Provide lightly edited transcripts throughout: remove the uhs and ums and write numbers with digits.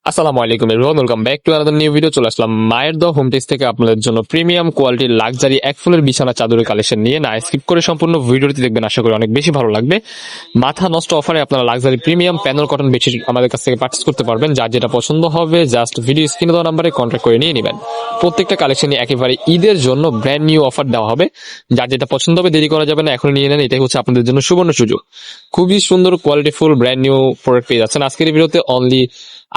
আসসালামু আলাইকুম everyone, welcome back to another new video. চলে আসলাম মায়ের দ হোম টেক্স থেকে আপনাদের জন্য প্রিমিয়াম কোয়ালিটির লাক্সারি এক ফুলের বিছানা চাদরের কালেকশন নিয়ে। না স্কিপ করে সম্পূর্ণ ভিডিওটি দেখবেন, আশা করি অনেক বেশি ভালো লাগবে। মাথা নষ্ট অফারে আপনারা luxury premium panel cotton bedsheet আমাদের কাছ থেকে পারচেজ করতে পারবেন। যার যেটা পছন্দ হবে জাস্ট ভিডিও স্ক্রিনে দেওয়া নাম্বারে কন্ট্যাক্ট করে নিয়ে নেবেন। প্রত্যেকটা কালেকশনই একেবারে ঈদের জন্য ব্র্যান্ড নিউ অফার দেওয়া হবে। যার যেটা পছন্দ হবে দেরি করা যাবে না, এখন নিয়ে নেন, এটাই হচ্ছে আপনাদের জন্য সুবর্ণ সুযোগ। খুবই সুন্দর কোয়ালিটিফুল ব্র্যান্ড নিউ প্রোডাক্ট পেয়ে যাচ্ছেন আজকের এই ভিডিওতে অনলি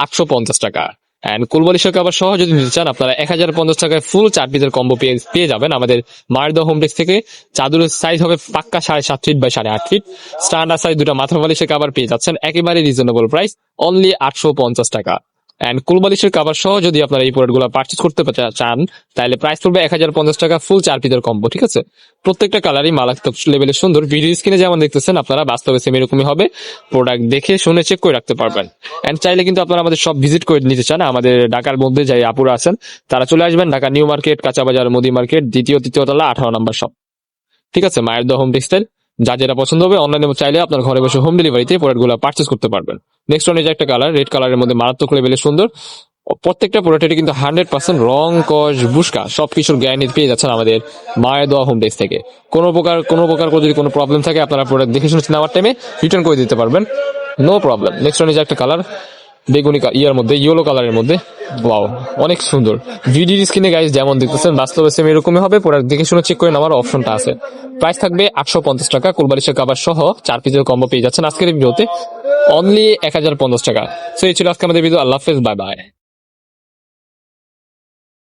850 টাকা। এন্ড কুলবালিশের কভার সহ যদি নিতে চান আপনারা 1050 টাকায় ফুল 4 পিসের কম্বো পেয়ে যাবেন আমাদের মায়ের দ হোম টেক্স থেকে। চাদরের সাইজ হবে পাক্কা 7.5 feet by 8.5 feet. Standard size দুটো মাথা বালিশের কভার পেয়ে যাচ্ছেন একেবারে রিজনেবল প্রাইস, অনলি 850 টাকা। এন্ড কুলবালিশের কভার সহ যদি আপনারা এই প্রোডাক্ট গুলো পার্চেস করতে চান তাহলে প্রাইস পড়বে 1050 টাকা ফুল 4 পিসের কম্বো। ঠিক আছে, প্রত্যেকটা কালারই মারাত্মক লেভেলের সুন্দর। ভিডিও স্ক্রিনে যেমন দেখতেছেন আপনারা বাস্তবে সেম এরকমই হবে। প্রোডাক্ট দেখে শুনে চেক করে রাখতে পারবেন। এন্ড চাইলে কিন্তু আপনারা আমাদের সব ভিজিট করে নিতে চান, আমাদের ঢাকার মধ্যে যাই আপুরা আছেন তারা চলে আসবেন ঢাকা নিউ মার্কেট, কাঁচা বাজার, মুদি মার্কেট, তৃতীয় তলা 18 নম্বর শপ। ঠিক আছে, মায়ের দ হোম টেক্সটাইল। যা যেটা পছন্দ হবে অনলাইনে চাইলে আপনার ঘরে বসে হোম ডেলিভারিতে প্রোডাক্ট গুলো পার্চেস করতে পারবেন। নেক্সট ওয়ান এই যে একটা কালার, রেড কালারের মধ্যে মারাত্মক লেভেলের সুন্দর। প্রত্যেকটা প্রোডাক্টের কিন্তু 100% রং কস বুস্কা সবকিছুর গ্যারান্টি পেয়ে যাচ্ছেন আমাদের মায়ের দোয়া হোম টেক্স থেকে। কোনো প্রকার যদি কোনো প্রবলেম থাকে আপনারা প্রোডাক্ট দেখে শুনে নেওয়ার টাইমে রিটার্ন করে দিতে পারবেন, নো প্রবলেম। নেক্সট ওয়ান এই যে একটা কালার, বেগুনি ইয়ার মধ্যে ইয়েলো কালারের মধ্যে, ওয়াও অনেক সুন্দর। ভিডিও স্ক্রিনে গাইজ যেমন দেখতেছেন বাস্তবে সেম এরকমই হবে। প্রোডাক্ট দেখে শুনে চেক করে নেওয়ার অপশনটা আছে। প্রাইস থাকবে 850 টাকা। কুলবালিশের কভার সহ 4 পিসের কম্বো পেয়ে যাচ্ছেন আজকের ভিডিওতে অনলি 1050 টাকা। সো এই ছিল আজকে আমাদের ভিডিও। আল্লাহ হাফেজ, বাই বাই।